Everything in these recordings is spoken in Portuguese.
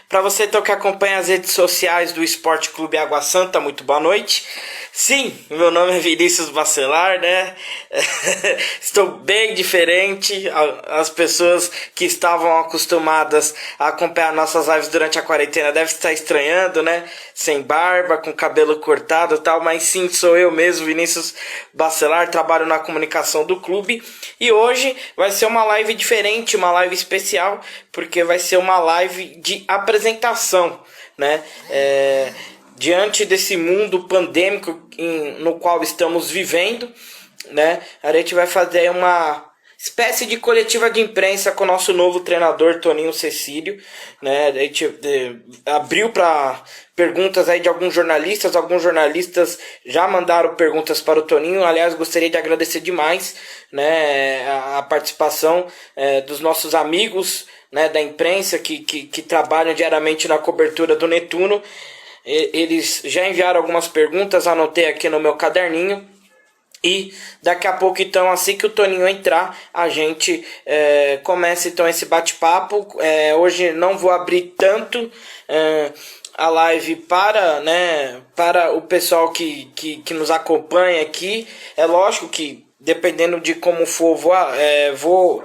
Para você então que acompanha as redes sociais do Esporte Clube Água Santa, muito boa noite. Sim, meu nome é Vinícius Bacelar, né? Estou bem diferente. As pessoas que estavam acostumadas a acompanhar nossas lives durante a quarentena devem estar estranhando, né? Sem barba, com cabelo cortado e tal, mas sim, sou eu mesmo, Vinícius Bacelar, trabalho na comunicação do clube. E hoje vai ser uma live diferente, uma live especial, porque vai ser uma live de apresentação, né? Diante desse mundo pandêmico no qual estamos vivendo, né? A gente vai fazer uma espécie de coletiva de imprensa com o nosso novo treinador Toninho Cecílio, né? A gente abriu para perguntas aí de alguns jornalistas já mandaram perguntas para o Toninho. Aliás, gostaria de agradecer demais, né, a participação dos nossos amigos, né, da imprensa que trabalham diariamente na cobertura do Netuno. Eles já enviaram algumas perguntas, anotei aqui no meu caderninho. E daqui a pouco, então, assim que o Toninho entrar, a gente começa então esse bate-papo. Hoje não vou abrir tanto a live para o pessoal que nos acompanha aqui. É lógico que, dependendo de como for, vou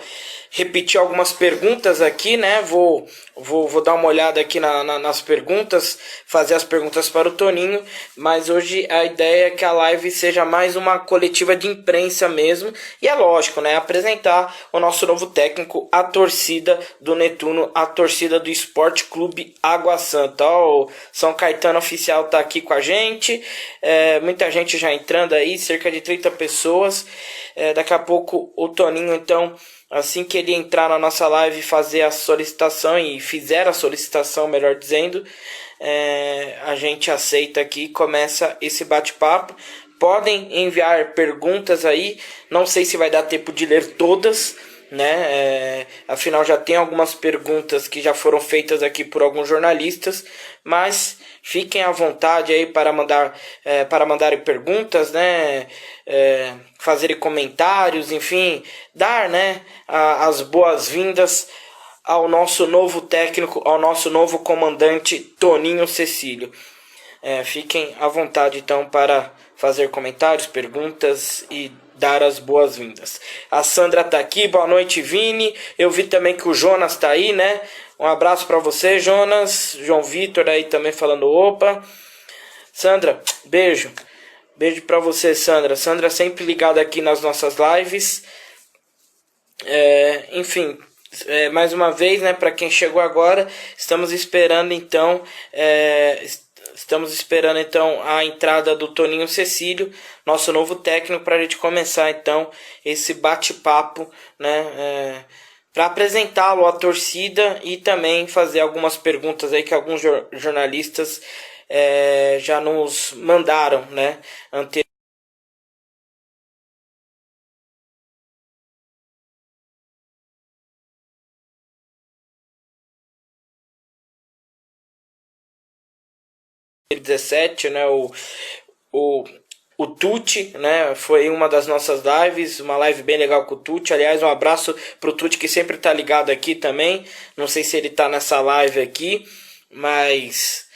repetir algumas perguntas aqui, né? Vou dar uma olhada aqui nas perguntas, fazer as perguntas para o Toninho, mas hoje a ideia é que a live seja mais uma coletiva de imprensa mesmo, e é lógico, né? Apresentar o nosso novo técnico, a torcida do Netuno, a torcida do Esporte Clube Água Santa. Ó, o São Caetano Oficial tá aqui com a gente, muita gente já entrando aí, cerca de 30 pessoas. Daqui a pouco o Toninho, então, assim que ele entrar na nossa live, fazer a solicitação, e fizer a solicitação, melhor dizendo, a gente aceita aqui e começa esse bate-papo. Podem enviar perguntas aí, não sei se vai dar tempo de ler todas, né? Afinal, já tem algumas perguntas que já foram feitas aqui por alguns jornalistas, mas fiquem à vontade aí para mandarem perguntas, né? Fazerem comentários, enfim, dar, né, as boas-vindas ao nosso novo técnico, ao nosso novo comandante Toninho Cecílio. Fiquem à vontade então para fazer comentários, perguntas e dar as boas-vindas. A Sandra tá aqui, boa noite, Vini. Eu vi também que o Jonas tá aí, né? Um abraço para você, Jonas. João Vitor aí também falando opa. Sandra, beijo. Beijo para você, Sandra. Sandra sempre ligada aqui nas nossas lives. Enfim, mais uma vez, né, para quem chegou agora, estamos esperando então a entrada do Toninho Cecílio, nosso novo técnico, para a gente começar então esse bate-papo, né, para apresentá-lo à torcida e também fazer algumas perguntas aí que alguns jornalistas já nos mandaram, né, anteriormente. Né, o Tuti, né, foi uma das nossas lives, uma live bem legal com o Tuti. Aliás, um abraço pro Tuti, que sempre tá ligado aqui também. Não sei se ele tá nessa live aqui, mas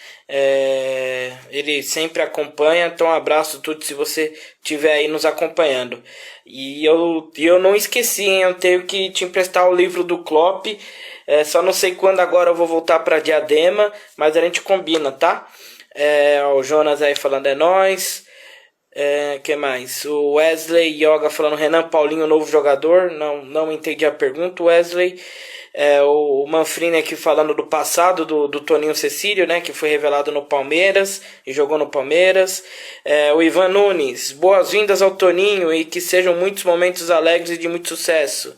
ele sempre acompanha. Então, um abraço, Tuti, se você estiver aí nos acompanhando. E eu não esqueci, hein, eu tenho que te emprestar o livro do Klopp. Só não sei quando agora eu vou voltar para Diadema, mas a gente combina, tá? O Jonas aí falando nóis. Que mais? O Wesley Yoga falando Renan Paulinho, novo jogador. Não entendi a pergunta, Wesley. O Manfrini aqui falando do passado do Toninho Cecílio, né, que foi revelado no Palmeiras e jogou no Palmeiras. O Ivan Nunes, boas-vindas ao Toninho e que sejam muitos momentos alegres e de muito sucesso.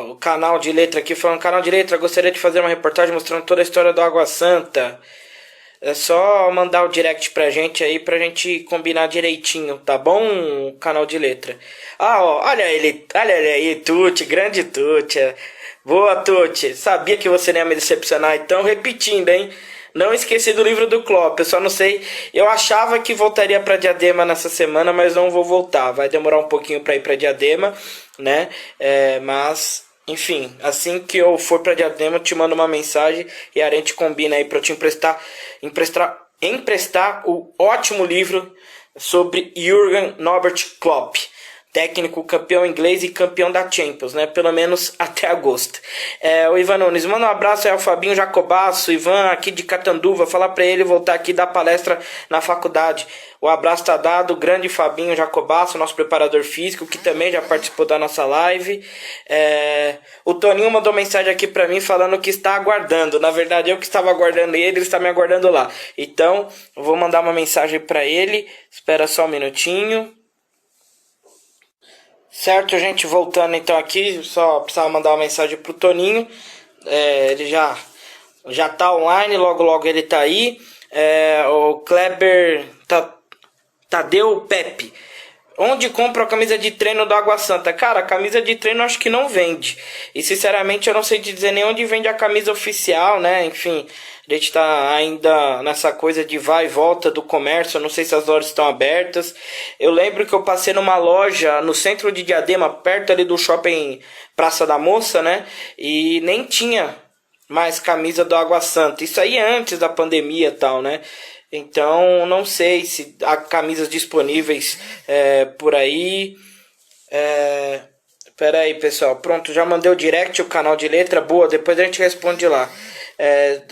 O canal de letra aqui falando, canal de letra, gostaria de fazer uma reportagem mostrando toda a história do Água Santa. É só mandar o direct pra gente aí, pra gente combinar direitinho, tá bom, canal de letra? Olha ele aí, Tuti, grande Tuti. Boa, Tuti, sabia que você não ia me decepcionar, então repetindo, hein? Não esqueci do livro do Klopp, eu só não sei, eu achava que voltaria pra Diadema nessa semana, mas não vou voltar, vai demorar um pouquinho pra ir pra Diadema, né? Mas enfim, assim que eu for pra Diadema, eu te mando uma mensagem e a gente combina aí pra eu te emprestar o ótimo livro sobre Jürgen Norbert Klopp, técnico campeão inglês e campeão da Champions, né? Pelo menos até agosto. O Ivan Nunes, manda um abraço aí ao Fabinho Jacobasso, Ivan aqui de Catanduva, falar pra ele voltar aqui e dar palestra na faculdade. O abraço tá dado, grande Fabinho Jacobasso, nosso preparador físico, que também já participou da nossa live. O Toninho mandou mensagem aqui pra mim falando que está aguardando. Na verdade, eu que estava aguardando ele está me aguardando lá. Então, eu vou mandar uma mensagem pra ele. Espera só um minutinho. Certo, gente, voltando então aqui, só precisava mandar uma mensagem pro Toninho. Ele já tá online, logo logo ele tá aí. O Kleber Tadeu Pepe. Onde compra a camisa de treino do Água Santa? Cara, a camisa de treino acho que não vende. E sinceramente eu não sei te dizer nem onde vende a camisa oficial, né? Enfim, a gente tá ainda nessa coisa de vai e volta do comércio. Eu não sei se as lojas estão abertas. Eu lembro que eu passei numa loja no centro de Diadema, perto ali do shopping Praça da Moça, né? E nem tinha mais camisa do Água Santa. Isso aí é antes da pandemia e tal, né? Então, não sei se há camisas disponíveis por aí. Pera aí, pessoal. Pronto, já mandei o direct, o canal de letra. Boa, depois a gente responde lá.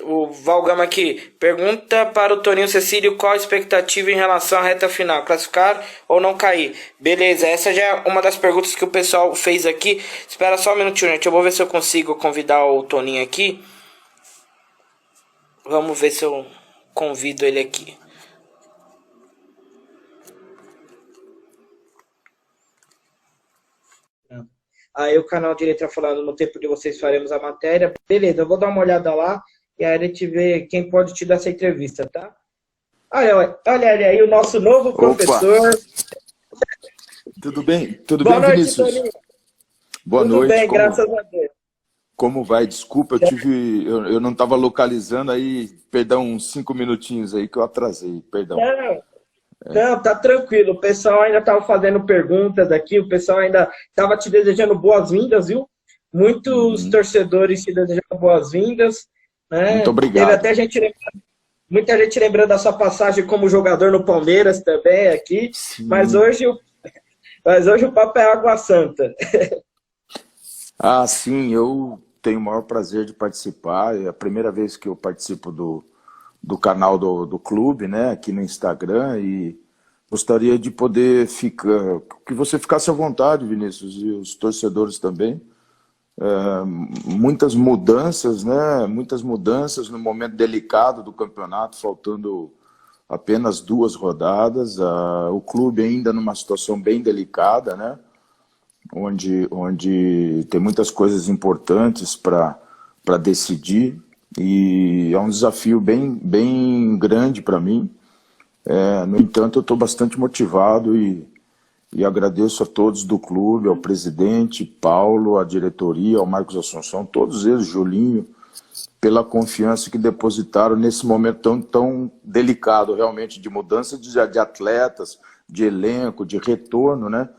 O Valgama aqui. Pergunta para o Toninho Cecílio qual a expectativa em relação à reta final. Classificar ou não cair? Beleza, essa já é uma das perguntas que o pessoal fez aqui. Espera só um minutinho, gente. Eu vou ver se eu consigo convidar o Toninho aqui. Vamos ver se eu convido ele aqui. Aí o canal de letra falando no tempo de vocês faremos a matéria. Beleza, eu vou dar uma olhada lá e aí a gente vê quem pode te dar essa entrevista, tá? Olha aí o nosso novo professor. Tudo bem? Tudo Boa bem, noite, Vinícius? Toninho. Boa Tudo noite. bem, graças a Deus. Como vai? Desculpa, eu não estava localizando aí, perdão, uns 5 minutinhos aí que eu atrasei, perdão. Não, tá tranquilo. O pessoal ainda estava fazendo perguntas aqui, o pessoal ainda estava te desejando boas-vindas, viu? Muitos torcedores te desejando boas-vindas, né? Muito obrigado. Teve até muita gente lembrando da sua passagem como jogador no Palmeiras também aqui, mas hoje o papo é Água Santa. Ah, sim, eu tenho o maior prazer de participar. É a primeira vez que eu participo do canal do clube, né, aqui no Instagram, e gostaria de poder que você ficasse à vontade, Vinícius, e os torcedores também. Muitas mudanças, né, muitas mudanças no momento delicado do campeonato, faltando apenas 2 rodadas, o clube ainda numa situação bem delicada, né, onde tem muitas coisas importantes para decidir, e é um desafio bem grande para mim. No entanto, eu estou bastante motivado e agradeço a todos do clube, ao presidente, Paulo, à diretoria, ao Marcos Assunção, todos eles, Julinho, pela confiança que depositaram nesse momento tão delicado, realmente, de mudança de atletas, de elenco, de retorno, né?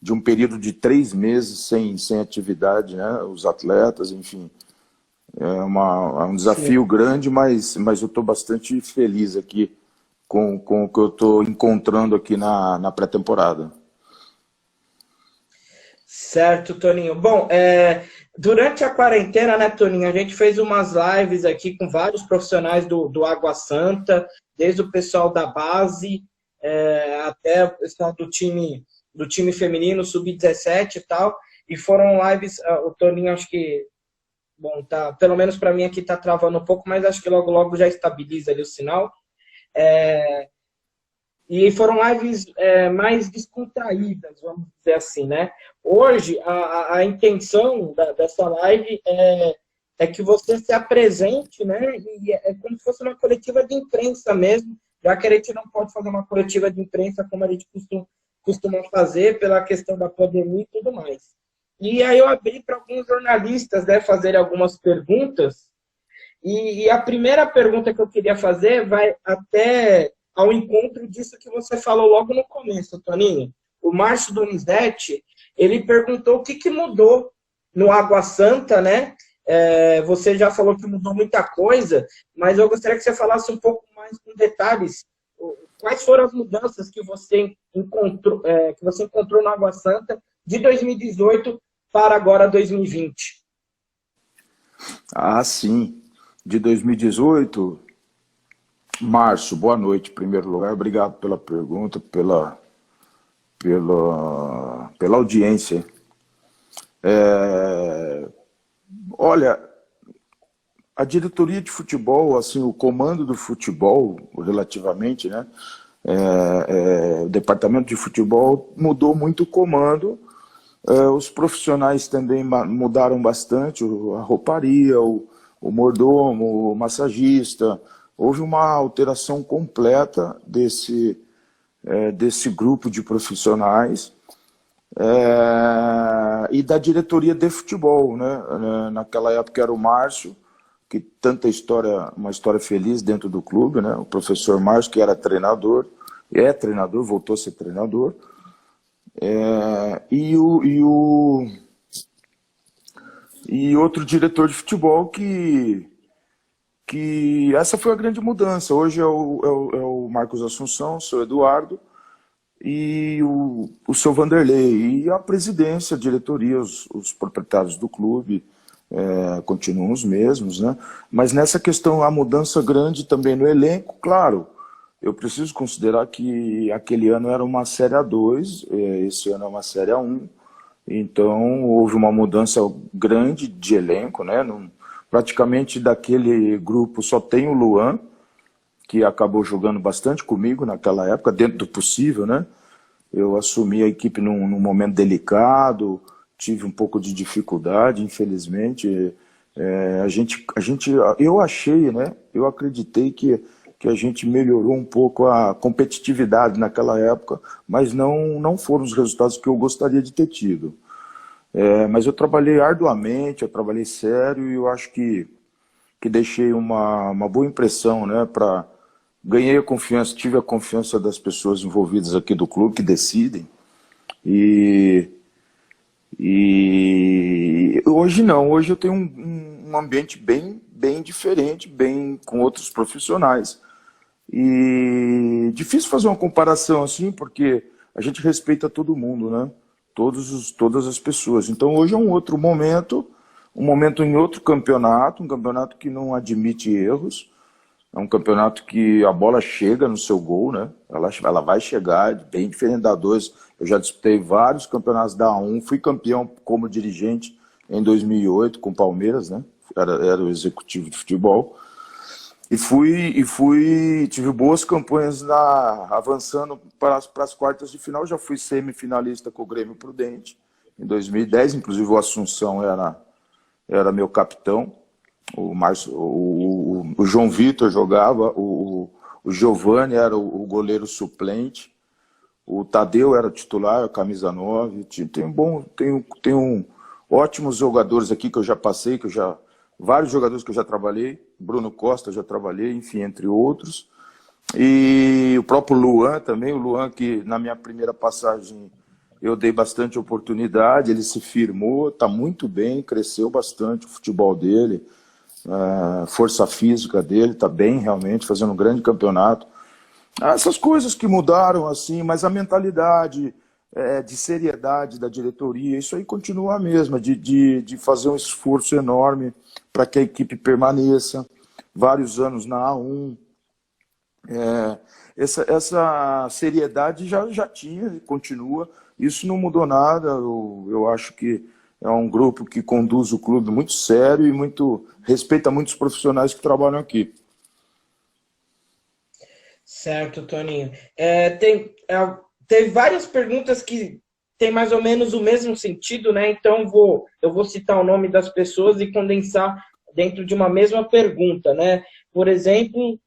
De um período de 3 meses sem atividade, né? Os atletas, enfim. É um desafio grande, mas eu estou bastante feliz aqui com o que eu estou encontrando aqui na pré-temporada. Certo, Toninho. Bom, durante a quarentena, né, Toninho, a gente fez umas lives aqui com vários profissionais do Água Santa, desde o pessoal da base até o pessoal do time feminino, sub-17 e tal, e foram lives, o Toninho acho que, bom, tá, pelo menos para mim aqui tá travando um pouco, mas acho que logo logo já estabiliza ali o sinal. E foram lives mais descontraídas, vamos dizer assim, né? Hoje, a intenção dessa live é que você se apresente, né? E é como se fosse uma coletiva de imprensa mesmo, já que a gente não pode fazer uma coletiva de imprensa como a gente costuma fazer pela questão da pandemia e tudo mais. E aí eu abri para alguns jornalistas, né, fazerem algumas perguntas. E a primeira pergunta que eu queria fazer vai até ao encontro disso que você falou logo no começo, Toninho. O Márcio Donizete, ele perguntou o que mudou, no Água Santa, né? Você já falou que mudou muita coisa, mas eu gostaria que você falasse um pouco mais com detalhes. Quais foram as mudanças que você encontrou no Água Santa de 2018 para agora 2020? Ah, sim. De 2018, março, boa noite, em primeiro lugar. Obrigado pela pergunta, pela audiência. Olha, a diretoria de futebol, assim, o comando do futebol, relativamente, né? O departamento de futebol mudou muito o comando. Os profissionais também mudaram bastante, a rouparia, o mordomo, o massagista. Houve uma alteração completa desse grupo de profissionais e da diretoria de futebol, né? Naquela época era o Márcio, que tanta história, uma história feliz dentro do clube, né? O professor Márcio, que era treinador, voltou a ser treinador. E outro diretor de futebol que essa foi a grande mudança. Hoje é o Marcos Assunção, o seu Eduardo e o seu Vanderlei. E a presidência, a diretoria, os proprietários do clube continuam os mesmos, né? Mas nessa questão, a mudança grande também no elenco, claro, eu preciso considerar que aquele ano era uma Série A2, esse ano é uma Série A1, então houve uma mudança grande de elenco, né? Praticamente daquele grupo só tem o Luan, que acabou jogando bastante comigo naquela época, dentro do possível, né? Eu assumi a equipe num momento delicado, tive um pouco de dificuldade, infelizmente. Eu achei, né? Eu acreditei que a gente melhorou um pouco a competitividade naquela época, mas não foram os resultados que eu gostaria de ter tido. Mas eu trabalhei arduamente, eu trabalhei sério e eu acho que deixei uma boa impressão, né? Ganhei a confiança, tive a confiança das pessoas envolvidas aqui do clube, que decidem. E hoje não, hoje eu tenho um ambiente bem diferente, bem com outros profissionais. E difícil fazer uma comparação assim, porque a gente respeita todo mundo, né? Todas as pessoas. Então hoje é um outro momento, um momento em outro campeonato, um campeonato que não admite erros, é um campeonato que a bola chega no seu gol, né? Ela vai chegar, bem diferente da A2. Eu já disputei vários campeonatos da A1, fui campeão como dirigente em 2008 com o Palmeiras, né? Era o executivo de futebol. Tive boas campanhas avançando para as quartas de final. Já fui semifinalista com o Grêmio Prudente em 2010, inclusive o Assunção era meu capitão. O João Vitor jogava, o Giovani era o goleiro suplente, o Tadeu era titular, a camisa 9. Tenho ótimos jogadores aqui que eu já passei, vários jogadores que eu já trabalhei, Bruno Costa já trabalhei, enfim, entre outros. E o próprio Luan também, o Luan que na minha primeira passagem eu dei bastante oportunidade, ele se firmou, está muito bem, cresceu bastante o futebol dele, a força física dele está bem realmente, fazendo um grande campeonato. Essas coisas que mudaram, assim, mas a mentalidade de seriedade da diretoria, isso aí continua a mesma, de fazer um esforço enorme para que a equipe permaneça vários anos na A1. Essa seriedade já tinha e continua, isso não mudou nada. Eu acho que é um grupo que conduz o clube muito sério e respeita muitos profissionais que trabalham aqui. Certo, Toninho. Teve várias perguntas que tem mais ou menos o mesmo sentido, né? Então eu vou citar o nome das pessoas e condensar dentro de uma mesma pergunta, né? Por exemplo,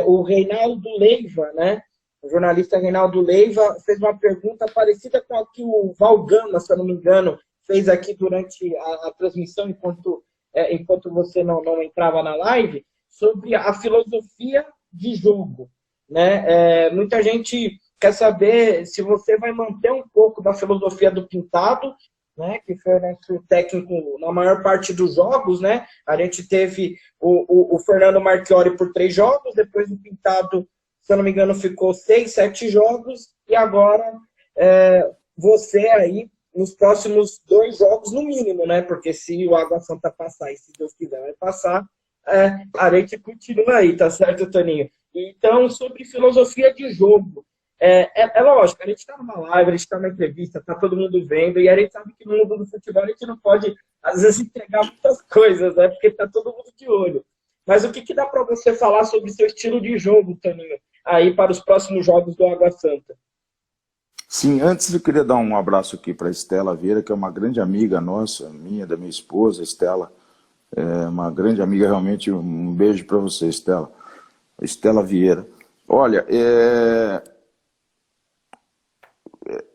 o Reinaldo Leiva, né? O jornalista Reinaldo Leiva fez uma pergunta parecida com a que o Valgama, se eu não me engano, fez aqui durante a transmissão, enquanto você não entrava na live, sobre a filosofia de jogo, né? Muita gente quer saber se você vai manter um pouco da filosofia do Pintado, né, que foi o nosso técnico na maior parte dos jogos, né? A gente teve o Fernando Marchiori por 3 jogos, depois o Pintado, se eu não me engano, ficou 6, 7 jogos, e agora você aí nos próximos 2 jogos no mínimo, né? Porque se o Água Santa passar, e se Deus quiser vai passar, a gente continua aí, tá certo, Toninho? Então, sobre filosofia de jogo, é lógico, a gente está numa live, a gente está numa entrevista, está todo mundo vendo, e a gente sabe que no mundo do futebol a gente não pode, às vezes, entregar muitas coisas, né? Porque está todo mundo de olho. Mas o que dá para você falar sobre seu estilo de jogo, Toninho, aí para os próximos jogos do Água Santa? Sim, antes eu queria dar um abraço aqui para a Estela Vieira, que é uma grande amiga nossa, minha, da minha esposa, Estela. É uma grande amiga, realmente. Um beijo para você, Estela. Estela Vieira. Olha,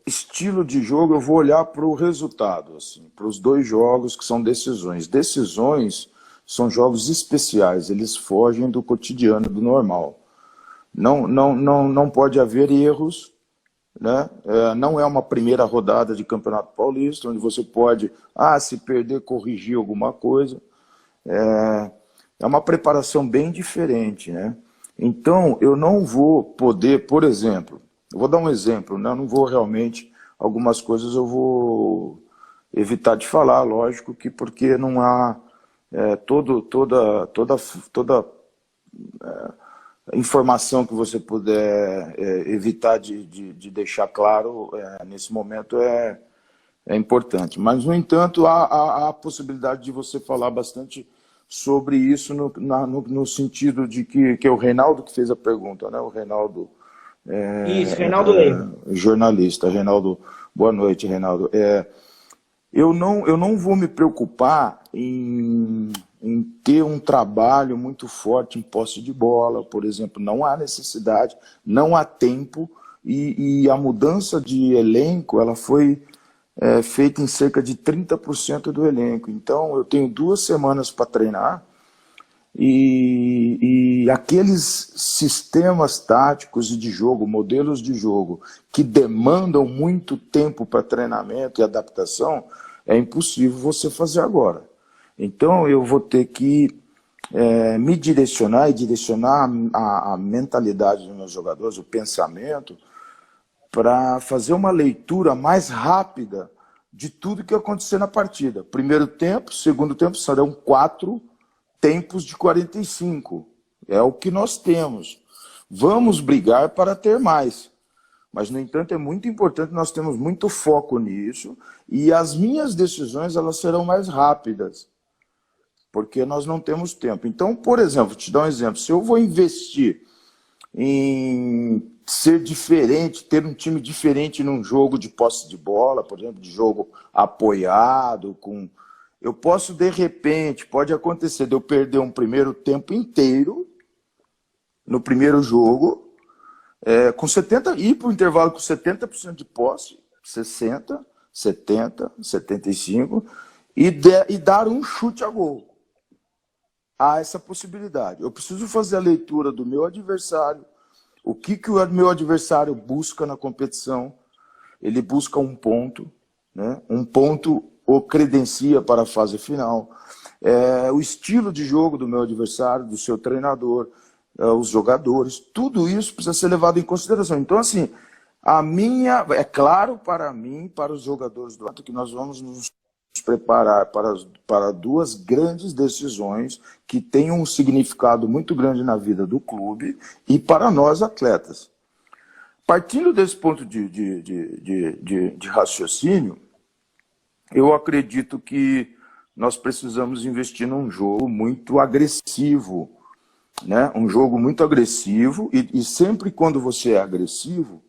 estilo de jogo, eu vou olhar para o resultado, assim, para os 2 jogos que são decisões. Decisões são jogos especiais, eles fogem do cotidiano, do normal. Não pode haver erros, né? Não é uma primeira rodada de Campeonato Paulista, onde você pode, se perder, corrigir alguma coisa. É uma preparação bem diferente, né? Então, eu não vou poder, por exemplo, eu vou dar um exemplo, né? Eu não vou realmente, algumas coisas eu vou evitar de falar, lógico, que porque não há toda informação que você puder evitar de deixar claro nesse momento é importante. Mas, no entanto, há a possibilidade de você falar bastante sobre isso no sentido de que é o Reinaldo que fez a pergunta, né? O Reinaldo... Isso, Reinaldo Leiva. Jornalista. Reinaldo, boa noite, Reinaldo. Eu não vou me preocupar em ter um trabalho muito forte em posse de bola, por exemplo. Não há necessidade, não há tempo, e a mudança de elenco ela foi feita em cerca de 30% do elenco. Então, eu tenho 2 semanas para treinar, e aqueles sistemas táticos e de jogo, modelos de jogo, que demandam muito tempo para treinamento e adaptação, é impossível você fazer agora. Então eu vou ter que me direcionar e direcionar a mentalidade dos meus jogadores, o pensamento, para fazer uma leitura mais rápida de tudo que acontecer na partida. Primeiro tempo, segundo tempo, serão 4 tempos de 45. É o que nós temos. Vamos brigar para ter mais. Mas, no entanto, é muito importante, nós temos muito foco nisso, e as minhas decisões elas serão mais rápidas, porque nós não temos tempo. Então, por exemplo, vou te dar um exemplo. Se eu vou investir em ser diferente, ter um time diferente num jogo de posse de bola, por exemplo, de jogo apoiado, eu posso, de repente, pode acontecer de eu perder um primeiro tempo inteiro no primeiro jogo, com 70, ir para o intervalo com 70% de posse, 60, 70, 75, e dar um chute a gol. Há essa possibilidade. Eu preciso fazer a leitura do meu adversário, o que o meu adversário busca na competição. Ele busca um ponto, né? Um ponto o credencia para a fase final. O estilo de jogo do meu adversário, do seu treinador, os jogadores, tudo isso precisa ser levado em consideração. Então, assim, é claro para mim, para os jogadores do Atlético, que nós vamos nos preparar para 2 grandes decisões que têm um significado muito grande na vida do clube e para nós atletas. Partindo desse ponto de raciocínio, eu acredito que nós precisamos investir num jogo muito agressivo, né? Um jogo muito agressivo, e sempre quando você é agressivo,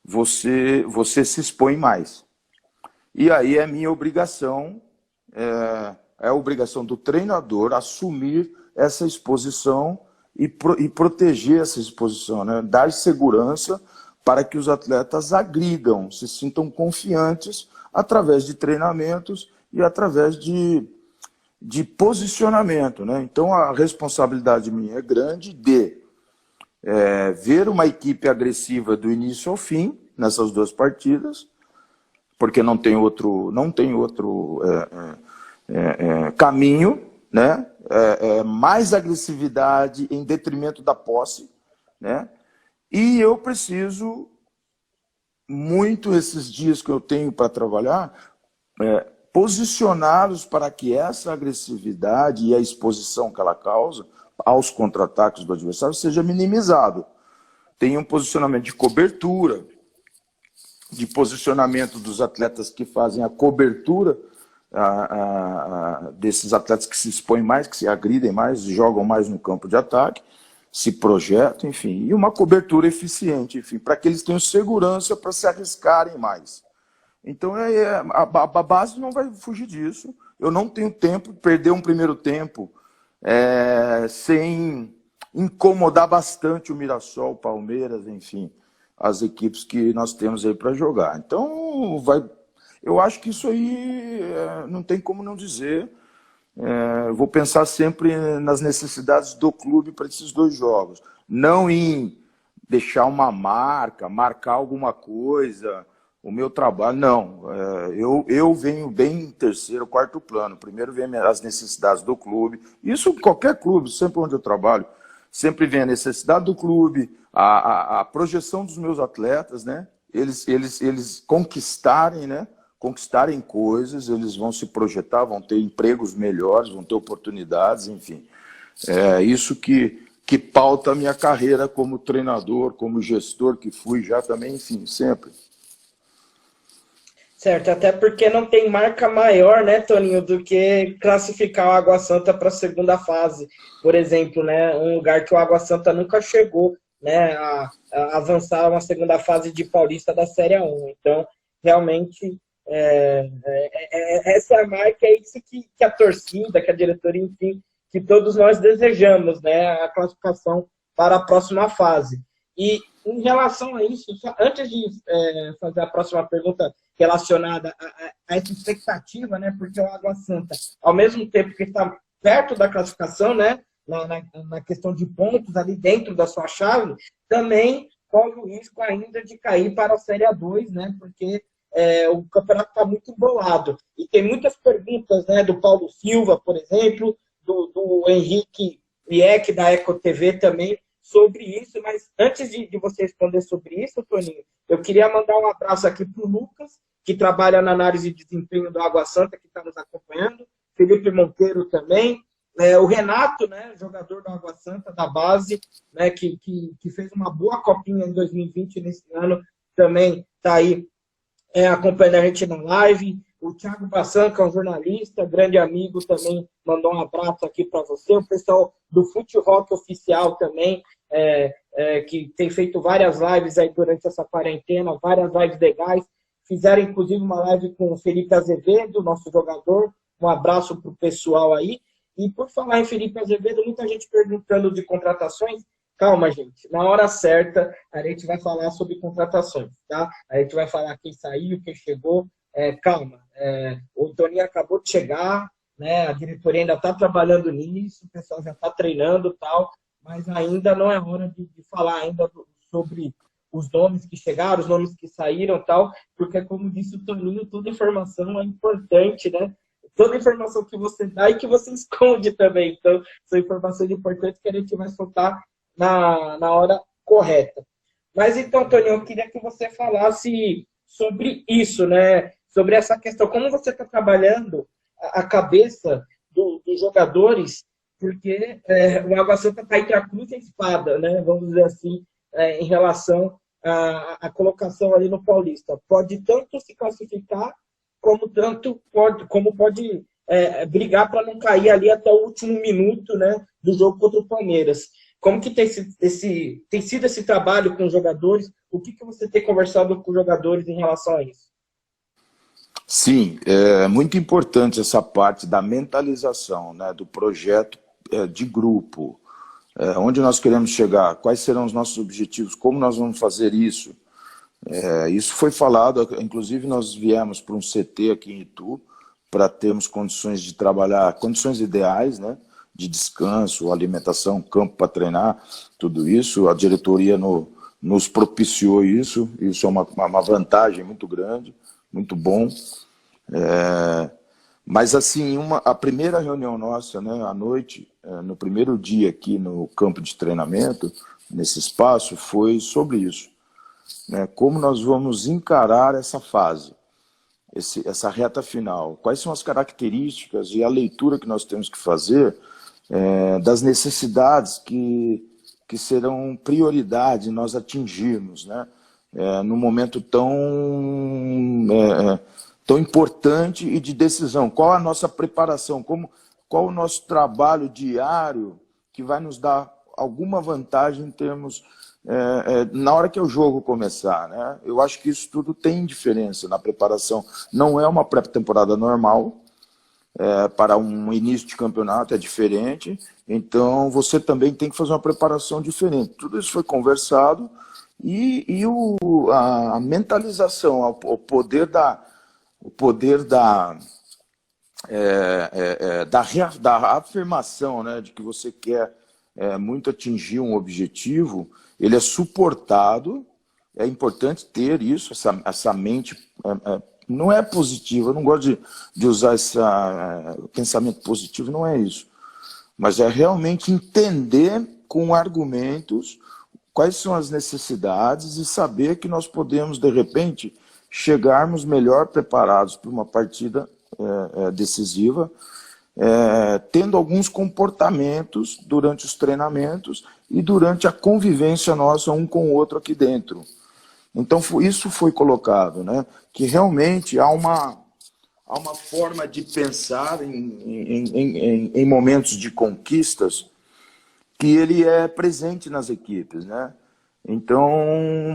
você se expõe mais. E aí é minha obrigação, é a obrigação do treinador assumir essa exposição e proteger essa exposição, né? Dar segurança para que os atletas agridam, se sintam confiantes através de treinamentos e através de posicionamento, né? Então a responsabilidade minha é grande de ver uma equipe agressiva do início ao fim, nessas 2 partidas, porque não tem outro caminho, né? Mais agressividade em detrimento da posse, né? E eu preciso muito, esses dias que eu tenho para trabalhar, posicioná-los para que essa agressividade e a exposição que ela causa aos contra-ataques do adversário seja minimizado. Tem um posicionamento de cobertura, de posicionamento dos atletas que fazem a cobertura desses atletas que se expõem mais, que se agridem mais, jogam mais no campo de ataque, se projetam, enfim, e uma cobertura eficiente, enfim, para que eles tenham segurança para se arriscarem mais. Então, a base não vai fugir disso. Eu não tenho tempo de perder um primeiro tempo sem incomodar bastante o Mirassol, o Palmeiras, enfim, as equipes que nós temos aí para jogar. Então, eu acho que isso aí não tem como não dizer. Vou pensar sempre nas necessidades do clube para esses dois jogos. Não em deixar uma marcar alguma coisa, o meu trabalho, não. Eu venho bem em terceiro, quarto plano. Primeiro vem as necessidades do clube. Isso qualquer clube, sempre onde eu trabalho. Sempre vem a necessidade do clube, a projeção dos meus atletas, né? Eles conquistarem, né? Conquistarem coisas, eles vão se projetar, vão ter empregos melhores, vão ter oportunidades, enfim. É isso que pauta a minha carreira como treinador, como gestor que fui já também, enfim, sempre. Certo, até porque não tem marca maior, né, Toninho, do que classificar o Água Santa para a segunda fase. Por exemplo, né, um lugar que o Água Santa nunca chegou, né, a avançar uma segunda fase de Paulista da Série A1. Então, realmente, essa é a marca, é isso que a torcida, que a diretoria, enfim, que todos nós desejamos, né, a classificação para a próxima fase. E em relação a isso, antes de fazer a próxima pergunta relacionada a essa expectativa, né, porque o Água Santa, ao mesmo tempo que está perto da classificação, né, na questão de pontos ali dentro da sua chave, também corre o risco ainda de cair para a Série A2, né, porque o campeonato está muito embolado. E tem muitas perguntas, né, do Paulo Silva, por exemplo, do Henrique Vieck, da Eco TV também, sobre isso. Mas antes de você responder sobre isso, Toninho, eu queria mandar um abraço aqui para o Lucas, que trabalha na análise de desempenho do Água Santa, que está nos acompanhando, Felipe Monteiro também, o Renato, né, jogador do Água Santa, da base, né, que fez uma boa copinha em 2020, nesse ano, também está aí acompanhando a gente na live. O Thiago Bassan, que é um jornalista, grande amigo, também mandou um abraço aqui para você. O pessoal do Fute Rock Oficial também, que tem feito várias lives aí durante essa quarentena, várias lives legais. Fizeram, inclusive, uma live com o Felipe Azevedo, nosso jogador. Um abraço para o pessoal aí. E por falar em Felipe Azevedo, muita gente perguntando de contratações. Calma, gente. Na hora certa, a gente vai falar sobre contratações, tá? A gente vai falar quem saiu, quem chegou. Calma. O Toninho acabou de chegar, né? A diretoria ainda está trabalhando nisso, o pessoal já está treinando e tal, mas ainda não é hora de falar ainda sobre os nomes que chegaram, os nomes que saíram e tal, porque, como disse o Toninho, toda informação é importante, né? Toda informação que você dá e que você esconde também. Então, são informações importantes que a gente vai soltar na hora correta. Mas então, Toninho, eu queria que você falasse sobre isso, né? Sobre essa questão, como você está trabalhando a cabeça dos jogadores, porque o Água Santa está entre a cruz e a espada, né? Vamos dizer assim, em relação à colocação ali no Paulista. Pode tanto se classificar, como pode brigar para não cair ali até o último minuto, né, do jogo contra o Palmeiras. Como que tem sido esse trabalho com os jogadores? O que você tem conversado com os jogadores em relação a isso? Sim, é muito importante essa parte da mentalização, né, do projeto de grupo. Onde nós queremos chegar, quais serão os nossos objetivos, como nós vamos fazer isso. Isso foi falado, inclusive nós viemos para um CT aqui em Itu, para termos condições de trabalhar, condições ideais, né, de descanso, alimentação, campo para treinar, tudo isso. A diretoria nos propiciou isso é uma vantagem muito grande, muito bom. Mas assim, a primeira reunião nossa, né, à noite, no primeiro dia aqui no campo de treinamento, nesse espaço, foi sobre isso, né, como nós vamos encarar essa fase, essa reta final, quais são as características e a leitura que nós temos que fazer das necessidades que serão prioridade nós atingirmos, né, num momento tão importante e de decisão. Qual a nossa preparação? Qual o nosso trabalho diário que vai nos dar alguma vantagem em termos... na hora que o jogo começar, né? Eu acho que isso tudo tem diferença na preparação. Não é uma pré-temporada normal, para um início de campeonato é diferente, então você também tem que fazer uma preparação diferente. Tudo isso foi conversado e a mentalização, o poder da afirmação, né, de que você quer muito atingir um objetivo, ele é suportado. É importante ter isso, essa mente não é positiva, eu não gosto de usar esse pensamento positivo, não é isso, mas é realmente entender com argumentos quais são as necessidades e saber que nós podemos, de repente, chegarmos melhor preparados para uma partida decisiva, tendo alguns comportamentos durante os treinamentos e durante a convivência nossa um com o outro aqui dentro. Então isso foi colocado, né? Que realmente há uma forma de pensar em momentos de conquistas que ele é presente nas equipes, né? Então,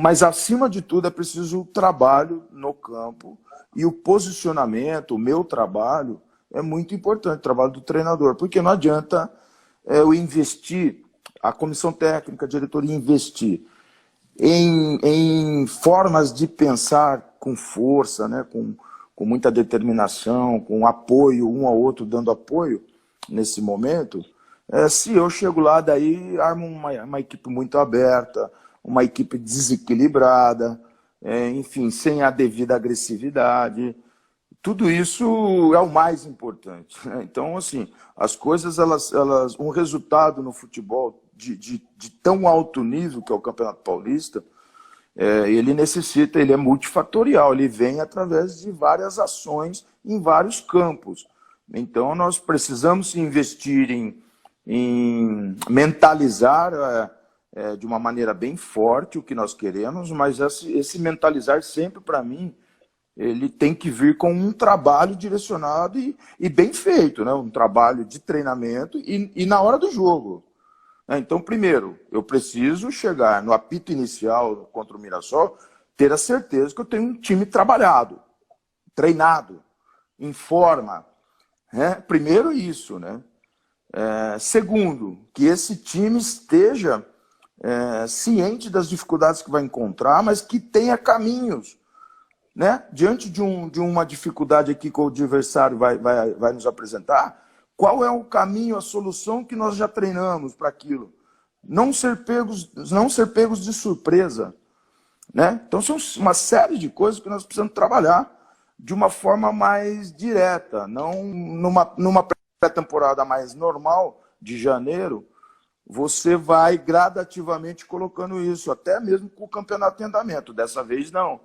mas acima de tudo é preciso o trabalho no campo e o posicionamento, o meu trabalho é muito importante, o trabalho do treinador, porque não adianta eu investir, a comissão técnica, a diretoria investir em formas de pensar com força, né, com muita determinação, com apoio, um ao outro dando apoio nesse momento, se eu chego lá, daí armo uma equipe muito aberta, uma equipe desequilibrada, enfim, sem a devida agressividade. Tudo isso é o mais importante, né? Então, assim, as coisas, um resultado no futebol de tão alto nível, que é o Campeonato Paulista, ele é multifatorial, ele vem através de várias ações em vários campos. Então, nós precisamos investir em mentalizar de uma maneira bem forte o que nós queremos, mas esse mentalizar sempre, para mim, ele tem que vir com um trabalho direcionado e bem feito, né? Um trabalho de treinamento e na hora do jogo. Então, primeiro, eu preciso chegar no apito inicial contra o Mirassol, ter a certeza que eu tenho um time trabalhado, treinado, em forma. Né? Primeiro isso, né? Segundo, que esse time esteja ciente das dificuldades que vai encontrar, mas que tenha caminhos. Né? Diante de uma dificuldade aqui que o adversário vai nos apresentar, qual é o caminho, a solução que nós já treinamos para aquilo? Não ser pegos de surpresa. Né? Então, são uma série de coisas que nós precisamos trabalhar de uma forma mais direta, não numa pré-temporada mais normal, de janeiro, você vai gradativamente colocando isso, até mesmo com o campeonato em andamento. Dessa vez, não.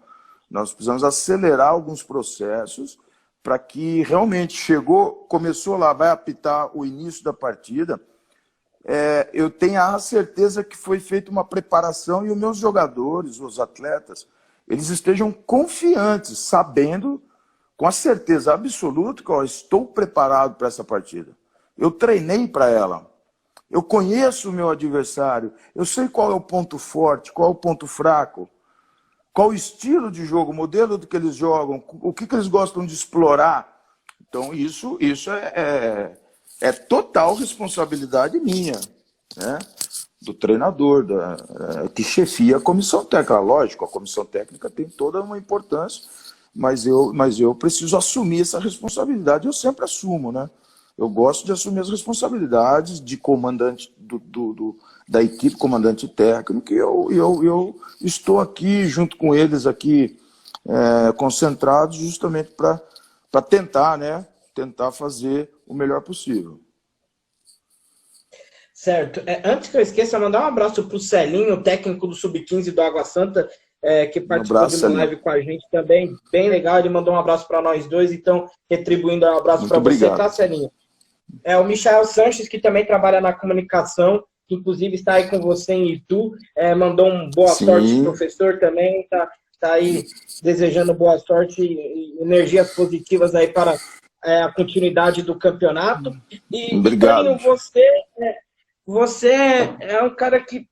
Nós precisamos acelerar alguns processos para que realmente começou lá, vai apitar o início da partida, eu tenha a certeza que foi feita uma preparação e os meus jogadores, os atletas, eles estejam confiantes, sabendo, com a certeza absoluta que estou preparado para essa partida. Eu treinei para ela, eu conheço o meu adversário, eu sei qual é o ponto forte, qual é o ponto fraco, qual o estilo de jogo, o modelo do que eles jogam, o que eles gostam de explorar. Então, isso é total responsabilidade minha, né? Do treinador, que chefia a comissão técnica. Lógico, a comissão técnica tem toda uma importância, mas eu preciso assumir essa responsabilidade. Eu sempre assumo, né? Eu gosto de assumir as responsabilidades de comandante da equipe, comandante técnico, e eu estou aqui junto com eles aqui concentrados justamente para tentar, né? Tentar fazer o melhor possível. Certo. Antes que eu esqueça, mandar um abraço para o Celinho, técnico do Sub-15 do Água Santa, que Um participou de abraço, uma Celinho. live com a gente também, bem legal. Ele mandou um abraço para nós dois, então, retribuindo um abraço Muito para você, tá, obrigado. Celinho? O Michael Sanches, que também trabalha na comunicação, que inclusive está aí com você em Itu, mandou um boa sorte, Sim, professor, também, tá aí desejando boa sorte e energias positivas aí para a continuidade do campeonato. E obrigado, Toninho, Michel. você é um cara que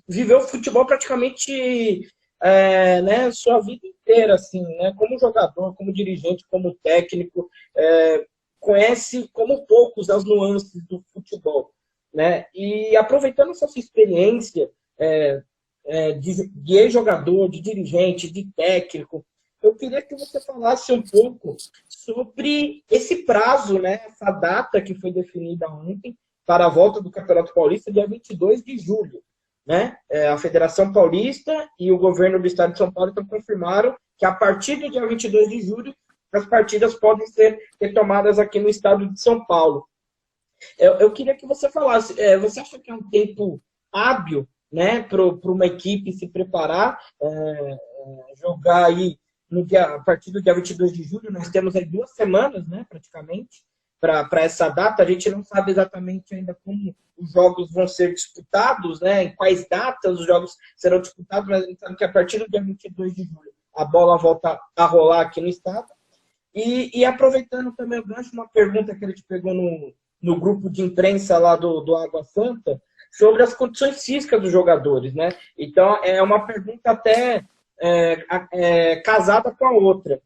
viveu futebol praticamente né, sua vida inteira, assim, né, como jogador, como dirigente, como técnico, conhece como poucos as nuances do futebol, né? E aproveitando essa sua experiência de ex-jogador, de dirigente, de técnico, eu queria que você falasse um pouco sobre esse prazo, né? Essa data que foi definida ontem para a volta do Campeonato Paulista, dia 22 de julho. Né? A Federação Paulista e o governo do Estado de São Paulo então confirmaram que a partir do dia 22 de julho as partidas podem ser retomadas aqui no estado de São Paulo. Eu queria que você falasse, você acha que é um tempo hábil, né, para uma equipe se preparar, jogar aí a partir do dia 22 de julho, nós temos aí 2 semanas, né, praticamente, para essa data. A gente não sabe exatamente ainda como os jogos vão ser disputados, né, em quais datas os jogos serão disputados, mas a gente sabe que a partir do dia 22 de julho a bola volta a rolar aqui no estado. E aproveitando também o gancho, uma pergunta que ele te pegou no grupo de imprensa lá do Água Santa, sobre as condições físicas dos jogadores, né? Então, é uma pergunta até casada com a outra.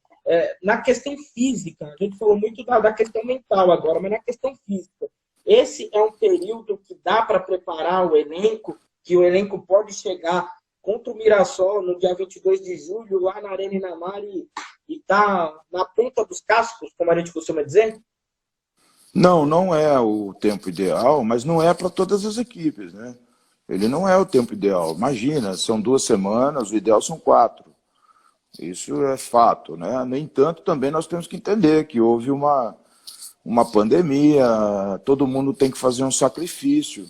Na questão física, a gente falou muito da questão mental agora, mas na questão física, esse é um período que dá para preparar o elenco, que o elenco pode chegar contra o Mirassol no dia 22 de julho, lá na Arena Inamar, e tá na ponta dos cascos, como a gente costuma dizer? Não, não é o tempo ideal, mas não é para todas as equipes, né? Ele não é o tempo ideal. Imagina, são 2 semanas, o ideal são 4. Isso é fato, né? No entanto, também nós temos que entender que houve uma pandemia, todo mundo tem que fazer um sacrifício.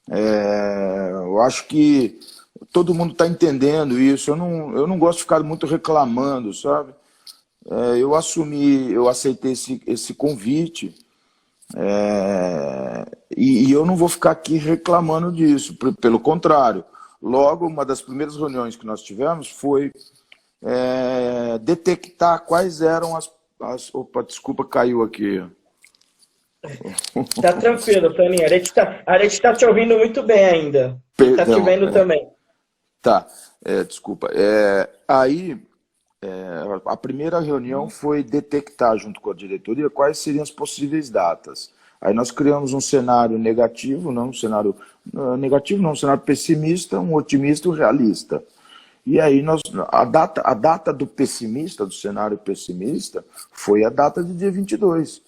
Eu acho que todo mundo está entendendo isso. Eu não gosto de ficar muito reclamando, sabe? Eu aceitei esse convite, e eu não vou ficar aqui reclamando disso, pelo contrário. Logo, uma das primeiras reuniões que nós tivemos foi detectar quais eram Opa, desculpa, caiu aqui. Tá tranquilo, Toninho. A gente tá te ouvindo muito bem ainda. E tá te Perdão, vendo também. tá, desculpa. Aí, a primeira reunião foi detectar, junto com a diretoria, quais seriam as possíveis datas. Aí nós criamos um cenário negativo, não um cenário negativo, não um cenário pessimista, um otimista e um realista. E aí a data do pessimista, do cenário pessimista, foi a data de dia 22,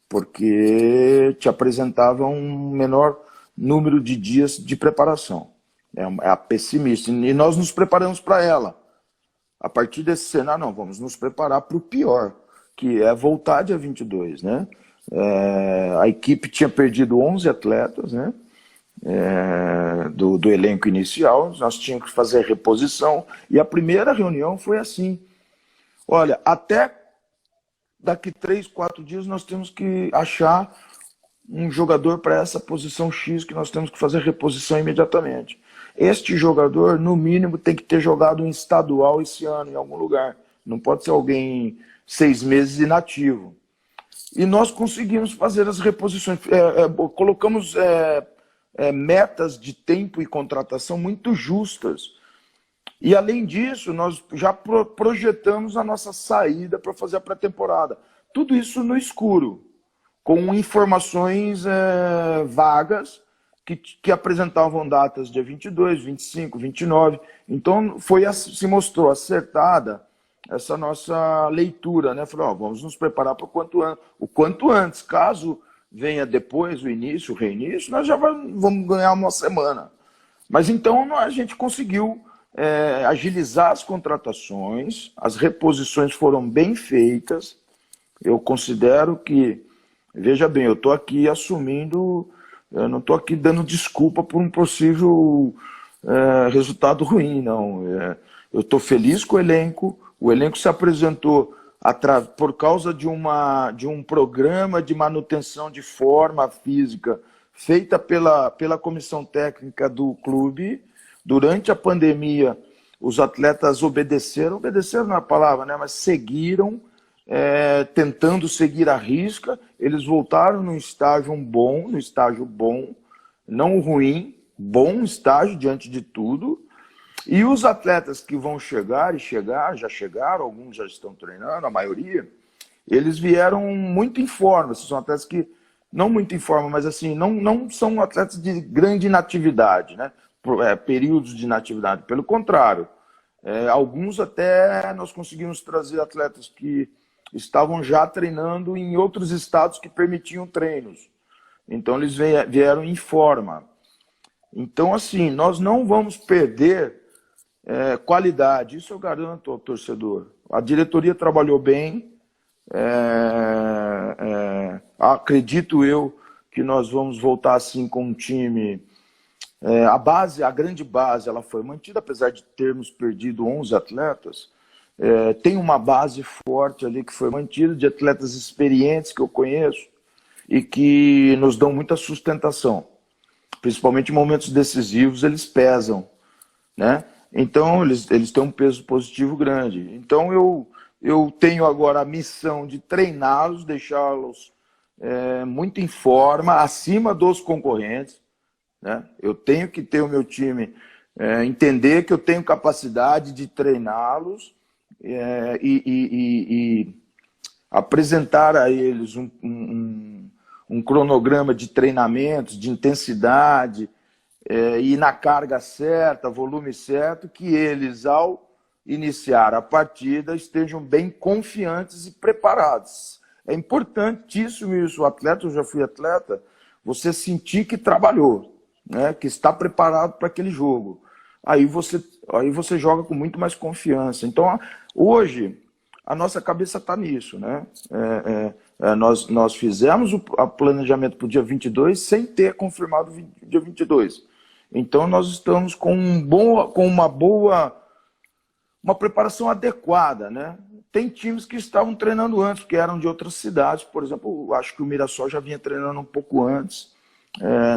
porque te apresentava um menor número de dias de preparação. É a pessimista. E nós nos preparamos para ela. A partir desse cenário, não, vamos nos preparar para o pior, que é voltar dia 22, né? A equipe tinha perdido 11 atletas, né? Do elenco inicial, nós tínhamos que fazer reposição, e a primeira reunião foi assim: olha, até daqui 3, 4 dias nós temos que achar um jogador para essa posição X, que nós temos que fazer reposição imediatamente. Este jogador, no mínimo, tem que ter jogado um estadual esse ano, em algum lugar. Não pode ser alguém 6 meses inativo. E nós conseguimos fazer as reposições. Colocamos metas de tempo e contratação muito justas. E, além disso, nós já projetamos a nossa saída para fazer a pré-temporada. Tudo isso no escuro, com informações vagas, que apresentavam datas dia 22, 25, 29. Então, se mostrou acertada essa nossa leitura, né? Falou, vamos nos preparar para o quanto antes. Caso venha depois o início, o reinício, nós já vamos ganhar uma semana. Mas então a gente conseguiu agilizar as contratações, as reposições foram bem feitas. Eu considero que, veja bem, eu estou aqui assumindo, eu não estou aqui dando desculpa por um possível resultado ruim, não. Eu estou feliz com o elenco se apresentou por causa de um programa de manutenção de forma física feita pela comissão técnica do clube. Durante a pandemia, os atletas obedeceram não é a palavra, né, mas seguiram, tentando seguir à risca. Eles voltaram no estágio bom, não ruim, bom estágio diante de tudo. E os atletas que vão já chegaram, alguns já estão treinando, a maioria, eles vieram muito em forma. São atletas que, não muito em forma, mas assim, não são atletas de grande inatividade, né? Períodos de inatividade. Pelo contrário, alguns até nós conseguimos trazer atletas que estavam já treinando em outros estados que permitiam treinos. Então eles vieram em forma. Então, assim, nós não vamos perder qualidade, isso eu garanto ao torcedor. A diretoria trabalhou bem, acredito eu que nós vamos voltar assim com um time. A grande base, ela foi mantida, apesar de termos perdido 11 atletas. Tem uma base forte ali que foi mantida, de atletas experientes que eu conheço e que nos dão muita sustentação. Principalmente em momentos decisivos, eles pesam, né? Então, eles têm um peso positivo grande. Então, eu tenho agora a missão de treiná-los, deixá-los muito em forma, acima dos concorrentes, né? Eu tenho que ter o meu time, entender que eu tenho capacidade de treiná-los e apresentar a eles um cronograma de treinamentos, de intensidade, e na carga certa, volume certo, que eles, ao iniciar a partida, estejam bem confiantes e preparados. É importantíssimo isso. O atleta, eu já fui atleta, você sentir que trabalhou, né, que está preparado para aquele jogo. Aí você joga com muito mais confiança. Então, hoje, a nossa cabeça está nisso, né? Nós fizemos o planejamento para o dia 22 sem ter confirmado o dia 22. Então, nós estamos com uma preparação adequada, né? Tem times que estavam treinando antes, porque eram de outras cidades. Por exemplo, acho que o Mirassol já vinha treinando um pouco antes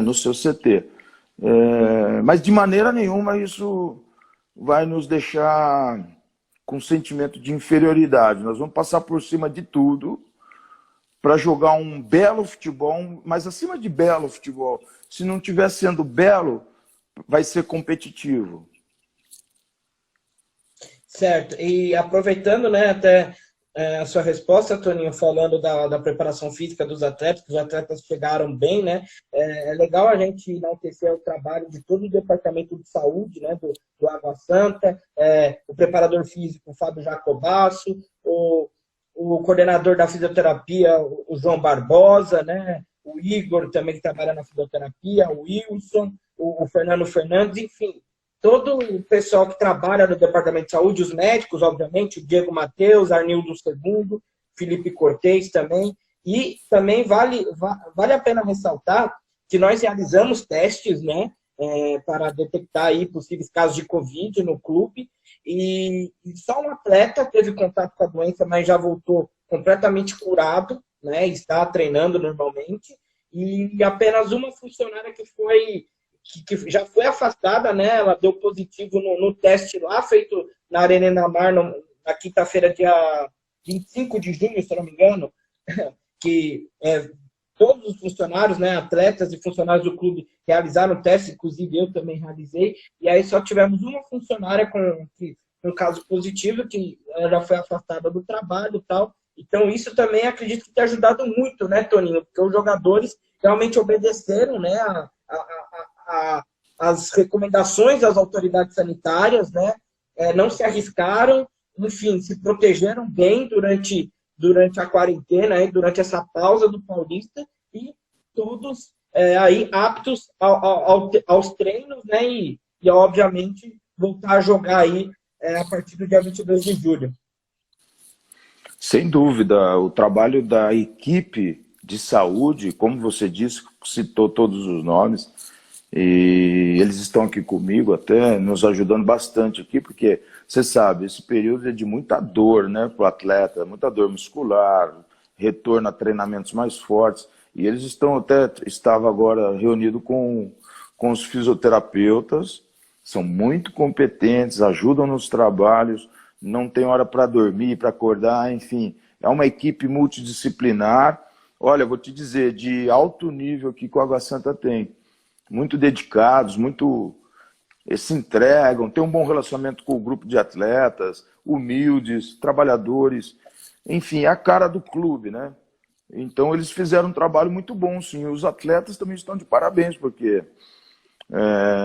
no seu CT. Mas, de maneira nenhuma, isso vai nos deixar com sentimento de inferioridade. Nós vamos passar por cima de tudo para jogar um belo futebol, mas acima de belo futebol, se não estiver sendo belo, vai ser competitivo. Certo. E aproveitando, né, até a sua resposta, Toninho, falando da preparação física dos atletas, que os atletas chegaram bem, né? É legal a gente enaltecer o trabalho de todo o departamento de saúde, né, do Água Santa, o preparador físico, o Fábio Jacobasso, o coordenador da fisioterapia, o João Barbosa, né? O Igor também que trabalha na fisioterapia, o Wilson, o Fernando Fernandes, enfim, todo o pessoal que trabalha no departamento de saúde, os médicos, obviamente, o Diego Matheus, Arnildo II, Felipe Cortez também. E também vale a pena ressaltar que nós realizamos testes, né, para detectar aí possíveis casos de Covid no clube. E só um atleta teve contato com a doença, mas já voltou completamente curado, né, está treinando normalmente. E apenas uma funcionária que já foi afastada, né? Ela deu positivo no teste lá, feito na Arena Enamar, na quinta-feira, dia 25 de junho, se eu não me engano, que todos os funcionários, né, atletas e funcionários do clube realizaram o teste, inclusive eu também realizei, e aí só tivemos uma funcionária com um caso positivo, que ela já foi afastada do trabalho e tal. Então, isso também acredito que tem ajudado muito, né, Toninho? Porque os jogadores realmente obedeceram, né, as recomendações das autoridades sanitárias, né? Não se arriscaram, enfim, se protegeram bem durante a quarentena, durante essa pausa do Paulista, e todos aí aptos aos treinos, né? E obviamente voltar a jogar aí a partir do dia 22 de julho. Sem dúvida, o trabalho da equipe de saúde, como você disse, citou todos os nomes, e eles estão aqui comigo até, nos ajudando bastante aqui, porque você sabe, esse período é de muita dor, né, para o atleta, muita dor muscular, retorno a treinamentos mais fortes, e eles estava agora reunido com os fisioterapeutas, são muito competentes, ajudam nos trabalhos, não tem hora para dormir, para acordar, enfim, é uma equipe multidisciplinar. Olha, vou te dizer, de alto nível que o Água Santa tem, muito dedicados, muito se entregam, tem um bom relacionamento com o grupo de atletas, humildes, trabalhadores, enfim, é a cara do clube, né? Então eles fizeram um trabalho muito bom, sim. Os atletas também estão de parabéns, porque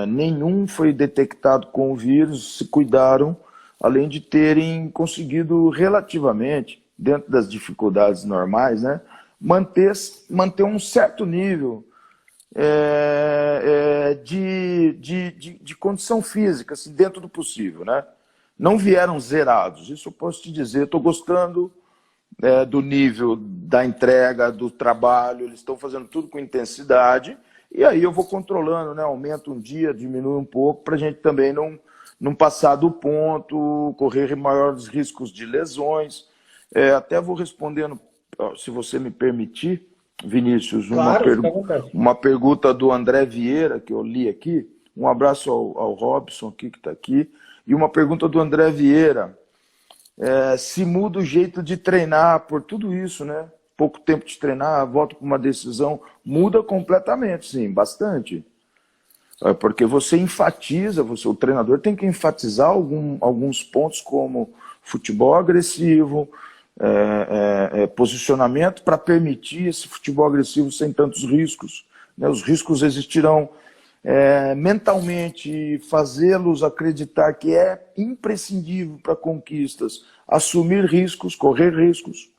nenhum foi detectado com o vírus, se cuidaram, além de terem conseguido relativamente, dentro das dificuldades normais, né, manter um certo nível de condição física, assim, dentro do possível, né? Não vieram zerados, isso eu posso te dizer. Estou gostando do nível da entrega, do trabalho, eles estão fazendo tudo com intensidade, e aí eu vou controlando, né? Aumenta um dia, diminui um pouco, para a gente também não passar do ponto, correr maiores riscos de lesões. Até vou respondendo, se você me permitir, Vinícius, Claro, uma pergunta do André Vieira, que eu li aqui. Um abraço ao Robson aqui, que está aqui. E uma pergunta do André Vieira. Se muda o jeito de treinar por tudo isso, né? Pouco tempo de treinar, volta para uma decisão. Muda completamente, sim, bastante. Porque você enfatiza, o treinador tem que enfatizar alguns pontos como futebol agressivo, posicionamento para permitir esse futebol agressivo sem tantos riscos, né? Os riscos existirão mentalmente, fazê-los acreditar que é imprescindível para conquistas, assumir riscos, correr riscos.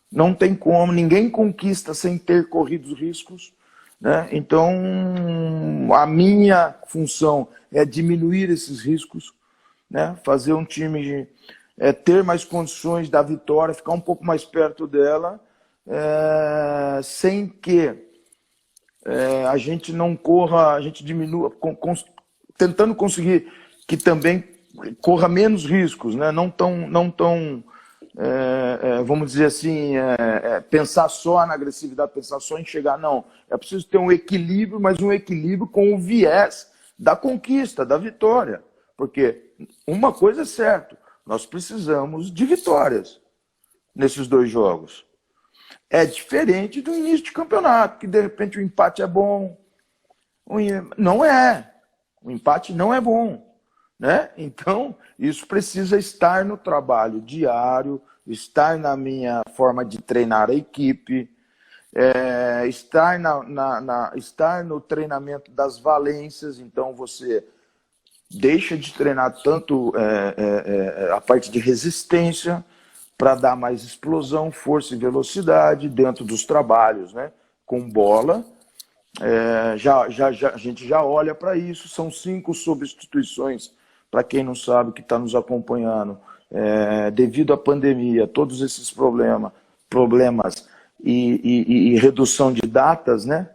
Não tem como, ninguém conquista sem ter corrido riscos, né? Então, a minha função é diminuir esses riscos, né? Fazer um time ter mais condições da vitória, ficar um pouco mais perto dela, sem que a gente não corra, a gente diminua, tentando conseguir que também corra menos riscos, né? Não tão vamos dizer assim, pensar só na agressividade, pensar só em chegar, não. É preciso ter um equilíbrio, mas um equilíbrio com o viés da conquista, da vitória. Porque uma coisa é certa, nós precisamos de vitórias nesses dois jogos. É diferente do início de campeonato, que de repente o empate é bom. Não é. O empate não é bom, né? Então, isso precisa estar no trabalho diário, estar na minha forma de treinar a equipe, estar no treinamento das valências. Então, você deixa de treinar tanto a parte de resistência para dar mais explosão, força e velocidade dentro dos trabalhos, né? Com bola. A gente já olha para isso. São 5 substituições, para quem não sabe, que está nos acompanhando. Devido à pandemia, todos esses problemas e redução de datas, né?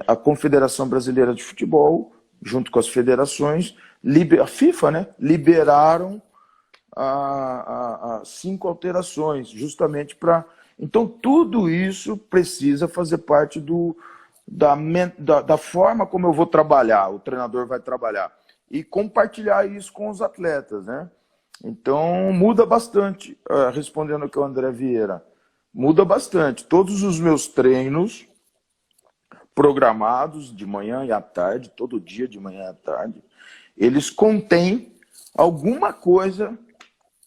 A Confederação Brasileira de Futebol, junto com as federações, a FIFA, né? Liberaram 5 alterações, justamente para... Então, tudo isso precisa fazer parte da forma como eu vou trabalhar, o treinador vai trabalhar, e compartilhar isso com os atletas, né? Então, muda bastante, respondendo aqui ao André Vieira, muda bastante. Todos os meus treinos programados de manhã e à tarde, todo dia de manhã e à tarde, eles contêm alguma coisa,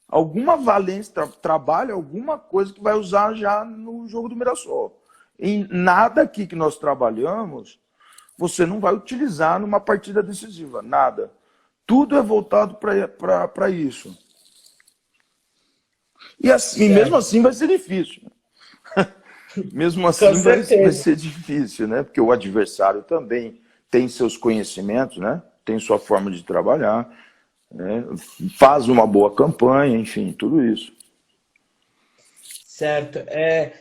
alguma valência, trabalho, alguma coisa que vai usar já no jogo do Mirassol. Em nada aqui que nós trabalhamos, você não vai utilizar numa partida decisiva, nada. Tudo é voltado para isso. E assim, mesmo assim vai ser difícil. Mesmo assim vai ser difícil, né? Porque o adversário também tem seus conhecimentos, né? tem sua forma de trabalhar, né? Faz uma boa campanha, enfim, tudo isso. Certo.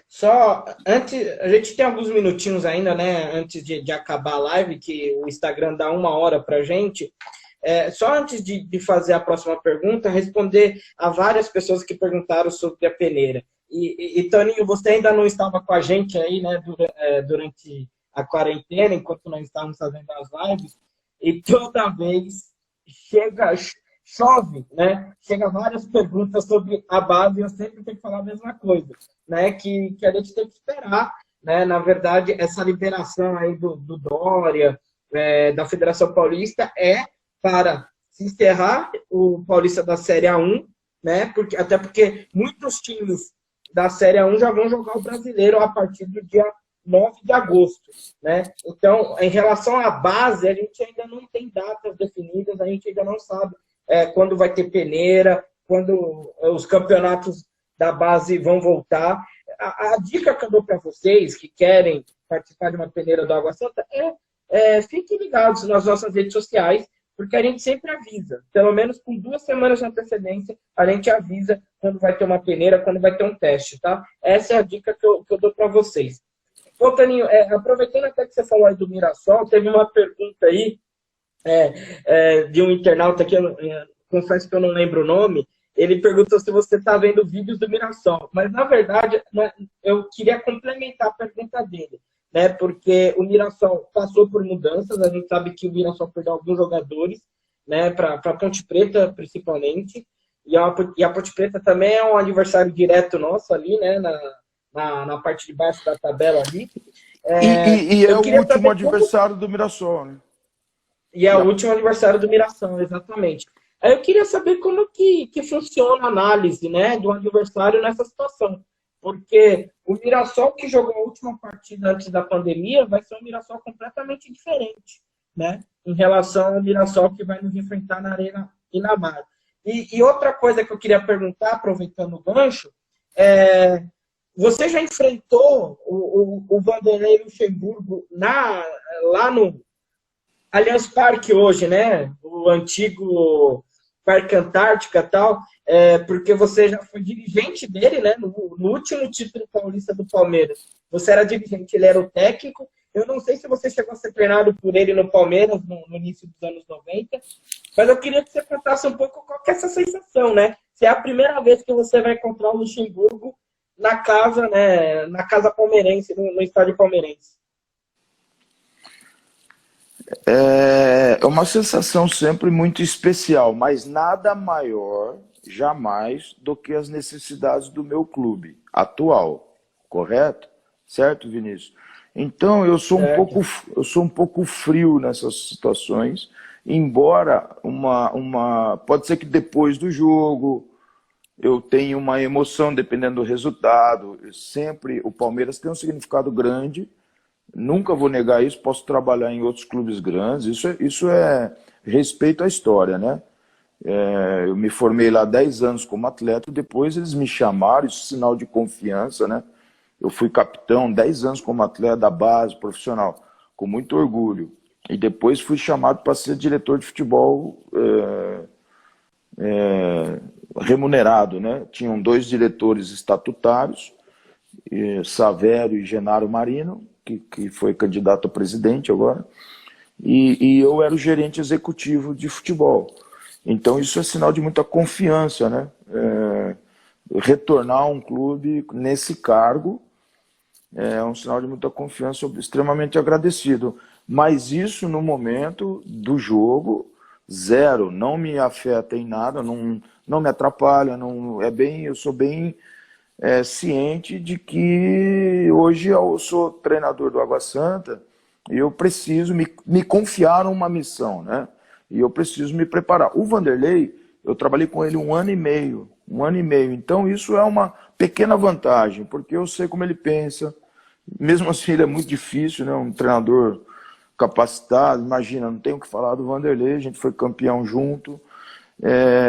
Só antes, a gente tem alguns minutinhos ainda, né? Antes de acabar a live, que o Instagram dá 1 hora para gente. Só antes de fazer a próxima pergunta, responder a várias pessoas que perguntaram sobre a peneira. E Toninho, você ainda não estava com a gente aí, né? Durante a quarentena, enquanto nós estávamos fazendo as lives, e toda vez chove, né? Chega várias perguntas sobre a base e eu sempre tenho que falar a mesma coisa, né? Que a gente tem que esperar, né? Na verdade, essa liberação aí do Dória, da Federação Paulista, para se encerrar o Paulista da Série A1, né? Até porque muitos times da Série A1 já vão jogar o Brasileiro a partir do dia 9 de agosto, né? Então, em relação à base, a gente ainda não tem datas definidas, a gente ainda não sabe quando vai ter peneira, quando os campeonatos da base vão voltar. A dica que eu dou para vocês que querem participar de uma peneira do Água Santa fiquem ligados nas nossas redes sociais, porque a gente sempre avisa, pelo menos com 2 semanas de antecedência, a gente avisa quando vai ter uma peneira, quando vai ter um teste, tá? Essa é a dica que eu dou para vocês. Ô, Toninho, aproveitando até que você falou aí do Mirassol, teve uma pergunta aí de um internauta que eu confesso que eu não lembro o nome. Ele perguntou se você está vendo vídeos do Mirassol, mas na verdade eu queria complementar a pergunta dele, né? Porque o Mirassol passou por mudanças, a gente sabe que o Mirassol perdeu alguns jogadores, né? Para Ponte Preta principalmente, e a Ponte Preta também é um adversário direto nosso ali, né? Na parte de baixo da tabela ali. E é o último adversário do Mirassol, né? E é o último aniversário do Mirassol, exatamente. Aí eu queria saber como que funciona a análise, né, do adversário nessa situação. Porque o Mirassol que jogou a última partida antes da pandemia vai ser um Mirassol completamente diferente, né, em relação ao Mirassol que vai nos enfrentar na Arena Inamar. E outra coisa que eu queria perguntar, aproveitando o gancho, você já enfrentou o Vanderlei Luxemburgo lá no Allianz Parque hoje, né? O antigo Parque Antártica e tal, porque você já foi dirigente dele, né? No último título paulista do Palmeiras. Você era dirigente, ele era o técnico. Eu não sei se você chegou a ser treinado por ele no Palmeiras no início dos anos 90, mas eu queria que você contasse um pouco qual que é essa sensação, né? Se é a primeira vez que você vai encontrar o Luxemburgo na casa, né? Na casa palmeirense, no estádio palmeirense. É uma sensação sempre muito especial, mas nada maior, jamais, do que as necessidades do meu clube atual, correto? Certo, Vinícius? Então, eu sou um pouco frio nessas situações, embora pode ser que depois do jogo eu tenha uma emoção, dependendo do resultado. Sempre o Palmeiras tem um significado grande. Nunca vou negar isso, posso trabalhar em outros clubes grandes, isso é respeito à história, né? Eu me formei lá 10 anos como atleta, depois eles me chamaram, isso é sinal de confiança, né? Eu fui capitão 10 anos como atleta da base, profissional, com muito orgulho. E depois fui chamado para ser diretor de futebol remunerado, né? Tinham 2 diretores estatutários, Savério e Genaro Marino, que foi candidato a presidente agora, e eu era o gerente executivo de futebol. Então isso é sinal de muita confiança, né? Retornar a um clube nesse cargo é um sinal de muita confiança, sou extremamente agradecido. Mas isso no momento do jogo, zero, não me afeta em nada, não me atrapalha, eu sou bem ciente de que hoje eu sou treinador do Água Santa e eu preciso me confiar uma missão, né? E eu preciso me preparar. O Vanderlei, eu trabalhei com ele 1 ano e meio, então isso é uma pequena vantagem, porque eu sei como ele pensa. Mesmo assim ele é muito difícil, né? Um treinador capacitado, imagina, não tenho o que falar do Vanderlei, a gente foi campeão junto,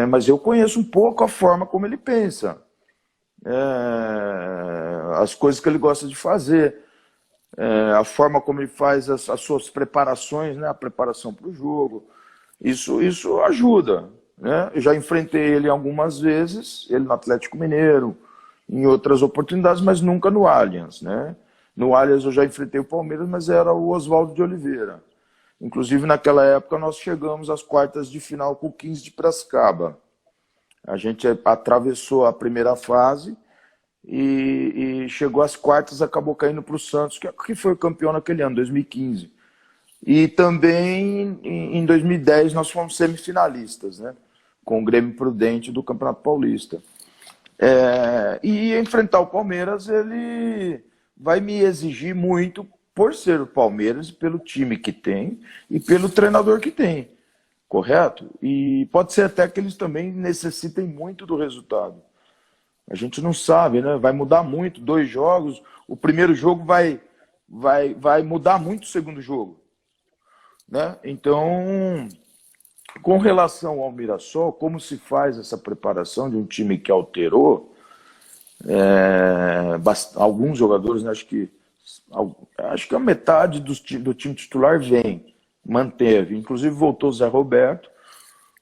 mas eu conheço um pouco a forma como ele pensa. As coisas que ele gosta de fazer, a forma como ele faz as suas preparações, né? A preparação para o jogo. Isso ajuda, né? Eu já enfrentei ele algumas vezes, ele no Atlético Mineiro, em outras oportunidades, mas nunca no Allianz, né? No Allianz eu já enfrentei o Palmeiras, mas era o Oswaldo de Oliveira. Inclusive, naquela época, nós chegamos às quartas de final com o 15 de Piracicaba. A gente atravessou a primeira fase e chegou às quartas, acabou caindo para o Santos, que foi o campeão naquele ano, 2015. E também, em 2010, nós fomos semifinalistas, né? Com o Grêmio Prudente do Campeonato Paulista. E enfrentar o Palmeiras, ele vai me exigir muito por ser o Palmeiras, pelo time que tem e pelo treinador que tem, correto? E pode ser até que eles também necessitem muito do resultado. A gente não sabe, né? Vai mudar muito, 2 jogos, o primeiro jogo vai mudar muito o segundo jogo, né? Então, com relação ao Mirassol, como se faz essa preparação de um time que alterou, alguns jogadores, né, acho que a metade do time titular manteve, inclusive voltou o Zé Roberto,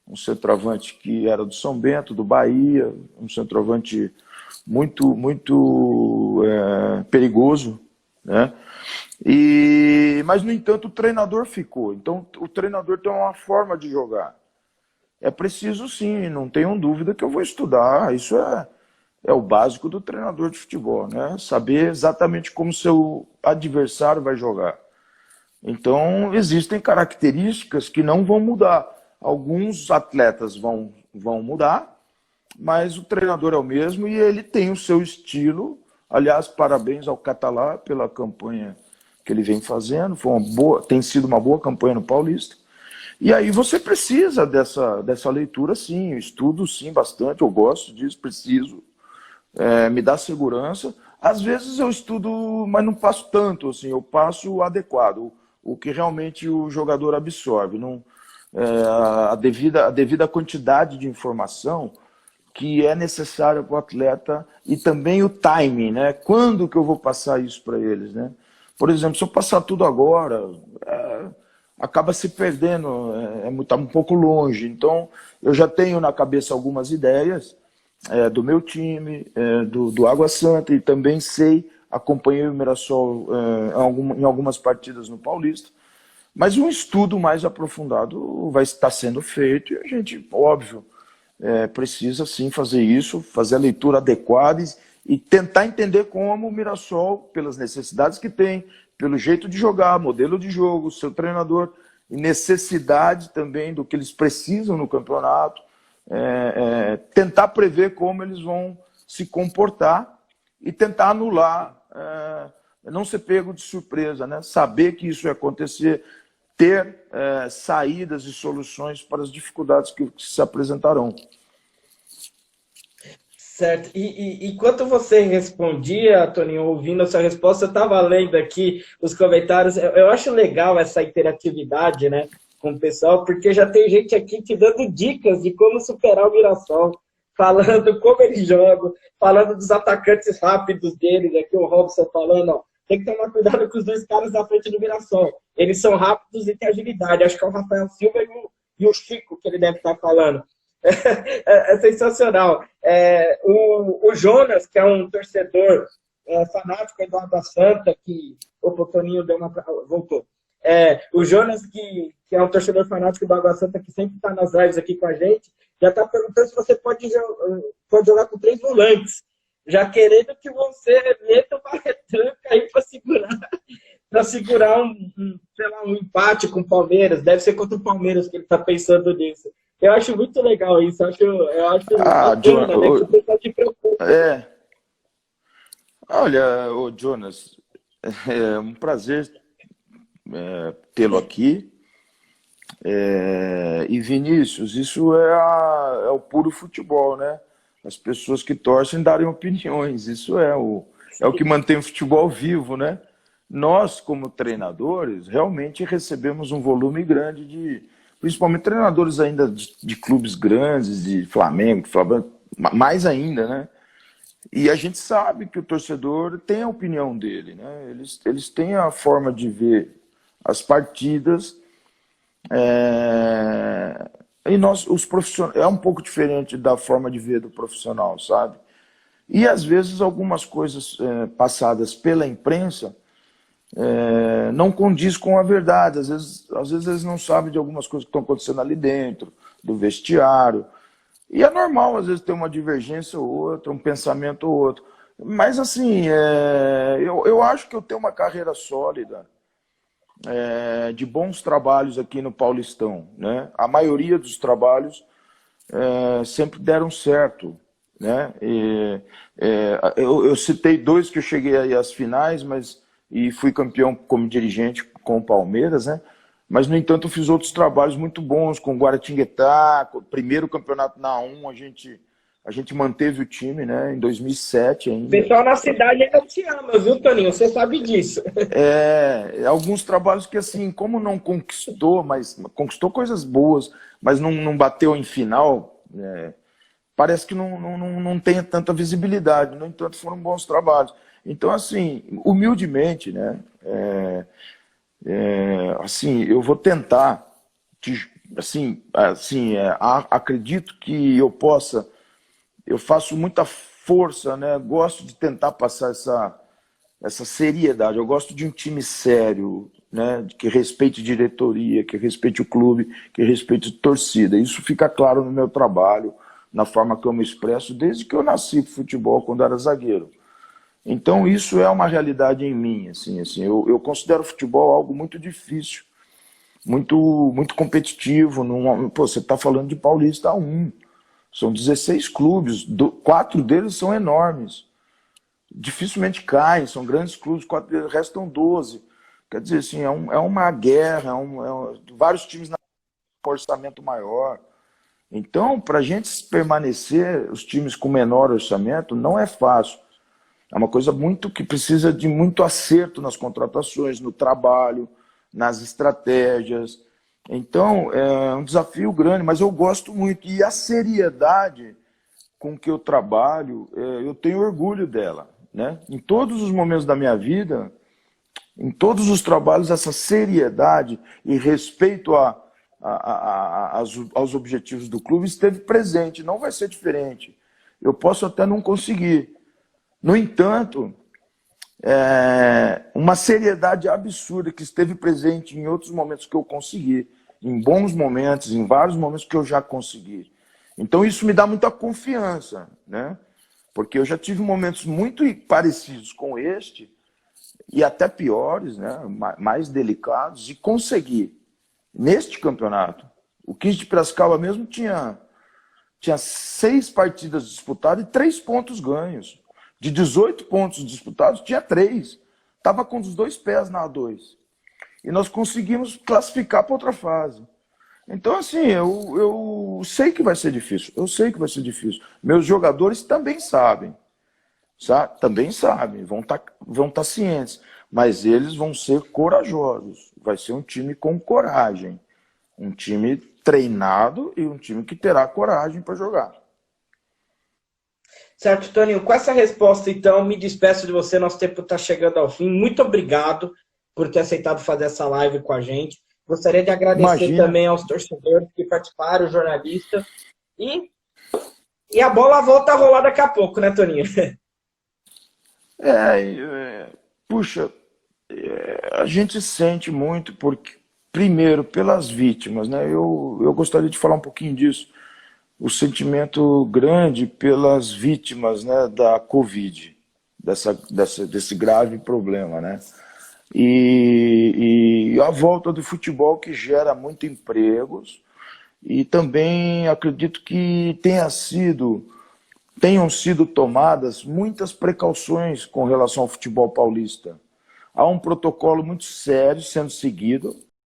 um centroavante que era do São Bento, do Bahia, um centroavante muito perigoso, né? Mas, no entanto, o treinador ficou. Então, o treinador tem uma forma de jogar. É preciso, sim, não tenham dúvida que eu vou estudar. Isso é o básico do treinador de futebol, né? Saber exatamente como seu adversário vai jogar. Então, existem características que não vão mudar. Alguns atletas vão mudar, mas o treinador é o mesmo e ele tem o seu estilo. Aliás, parabéns ao Catalá pela campanha que ele vem fazendo. Tem sido uma boa campanha no Paulista. E aí você precisa dessa leitura, sim. Eu estudo, sim, bastante. Eu gosto disso, preciso. Me dá segurança. Às vezes eu estudo, mas não passo tanto. Assim, eu passo o adequado, o que realmente o jogador absorve. Não, a devida quantidade de informação que é necessária para o atleta e também o timing, né? Quando que eu vou passar isso para eles, né? Por exemplo, se eu passar tudo agora, acaba se perdendo, tá um pouco longe. Então, eu já tenho na cabeça algumas ideias do meu time, do Água Santa, e também acompanhei o Mirassol em algumas partidas no Paulista. Mas um estudo mais aprofundado vai estar sendo feito e a gente, óbvio, precisa sim fazer isso, fazer a leitura adequada e tentar entender como o Mirassol, pelas necessidades que tem, pelo jeito de jogar, modelo de jogo, seu treinador, e necessidade também do que eles precisam no campeonato, tentar prever como eles vão se comportar e tentar anular, não ser pego de surpresa, né? Saber que isso ia acontecer, ter saídas e soluções para as dificuldades que se apresentarão. Certo. E enquanto você respondia, Toninho, ouvindo a sua resposta, eu estava lendo aqui os comentários. Eu acho legal essa interatividade, né, com o pessoal, porque já tem gente aqui te dando dicas de como superar o Mirassol, falando como eles jogam, falando dos atacantes rápidos deles. Aqui o Robson falando, ó, tem que tomar cuidado com os 2 caras da frente do Mirassol. Eles são rápidos e têm agilidade. Acho que é o Rafael Silva e o Chico que ele deve estar falando. É sensacional. O Jonas, que é um torcedor fanático do Água Santa, que o Toninho deu uma... voltou. O Jonas, que é um torcedor fanático do Água Santa, que sempre está nas lives aqui com a gente, já está perguntando se você pode jogar com 3 volantes, já querendo que você meta uma retranca aí para segurar um empate com o Palmeiras. Deve ser contra o Palmeiras que ele está pensando nisso. Eu acho muito legal isso. Eu acho bacana, né? Que o pessoal te preocupa. Olha, Jonas, é um prazer tê-lo aqui. E Vinícius, isso é o puro futebol, né? As pessoas que torcem darem opiniões. Isso é o que mantém o futebol vivo, né? Nós, como treinadores, realmente recebemos um volume grande principalmente treinadores ainda de clubes grandes, de Flamengo, mais ainda, né? E a gente sabe que o torcedor tem a opinião dele, né? Eles têm a forma de ver as partidas E nós, os profissionais, é um pouco diferente da forma de ver do profissional, sabe? E às vezes algumas coisas passadas pela imprensa não condiz com a verdade. Às vezes eles não sabem de algumas coisas que estão acontecendo ali dentro, do vestiário. E é normal, às vezes, ter uma divergência ou outra, um pensamento ou outro. Mas, assim, eu acho que eu tenho uma carreira sólida, de bons trabalhos aqui no Paulistão, né? A maioria dos trabalhos sempre deram certo, né? Eu citei dois que eu cheguei aí às finais, e fui campeão como dirigente com o Palmeiras, né? Mas, no entanto, eu fiz outros trabalhos muito bons com o Guaratinguetá, com o primeiro campeonato na A1, a gente manteve o time, né? Em 2007 O ainda. pessoal na cidade ainda te ama, viu, Toninho? Você sabe disso. Alguns trabalhos que, assim, como não conquistou, mas conquistou coisas boas, mas não bateu em final, parece que não tem tanta visibilidade. No entanto, foram bons trabalhos. Então, assim, humildemente, né? Assim, eu vou tentar, acredito que eu faço muita força, né? Gosto de tentar passar essa seriedade. Eu gosto de um time sério, né? Que respeite diretoria, que respeite o clube, que respeite a torcida. Isso fica claro no meu trabalho, na forma que eu me expresso, desde que eu nasci pro futebol, quando era zagueiro. Então isso é uma realidade em mim, assim, eu considero o futebol algo muito difícil, muito competitivo. Você está falando de Paulista 1, são 16 clubes, 4 deles são enormes, dificilmente caem, são grandes clubes, 4 deles restam 12. Quer dizer, assim, é uma guerra, vários times com orçamento maior. Então, para a gente permanecer, os times com menor orçamento, não é fácil. É uma coisa que precisa de muito acerto nas contratações, no trabalho, nas estratégias. Então, é um desafio grande, mas eu gosto muito. E a seriedade com que eu trabalho, eu tenho orgulho dela, né? Em todos os momentos da minha vida, em todos os trabalhos, essa seriedade e respeito aos objetivos do clube esteve presente. Não vai ser diferente. Eu posso até não conseguir. No entanto, uma seriedade absurda que esteve presente em outros momentos que eu consegui, em bons momentos, em vários momentos que eu já consegui. Então isso me dá muita confiança, né? Porque eu já tive momentos muito parecidos com este, e até piores, né? Mais delicados, e consegui. Neste campeonato, o 15 de Piracicaba mesmo tinha 6 partidas disputadas e 3 pontos ganhos. De 18 pontos disputados, tinha 3. Estava com os 2 pés na A2. E nós conseguimos classificar para outra fase. Então, assim, eu sei que vai ser difícil. Eu sei que vai ser difícil. Meus jogadores também sabem. Também sabem. Vão estar cientes. Mas eles vão ser corajosos. Vai ser um time com coragem. Um time treinado e um time que terá coragem para jogar. Certo, Toninho, com essa resposta, então, me despeço de você, nosso tempo está chegando ao fim. Muito obrigado por ter aceitado fazer essa live com a gente. Gostaria de agradecer também aos torcedores que participaram, jornalistas. E a bola volta a rolar daqui a pouco, né, Toninho? Puxa, a gente sente muito, primeiro, pelas vítimas, né? Eu gostaria de falar um pouquinho disso. O sentimento grande pelas vítimas, né, da Covid, desse grave problema, né? E a volta do futebol, que gera muitos empregos, e também acredito que tenham sido tomadas muitas precauções com relação ao futebol paulista. Há um protocolo muito sério sendo seguido,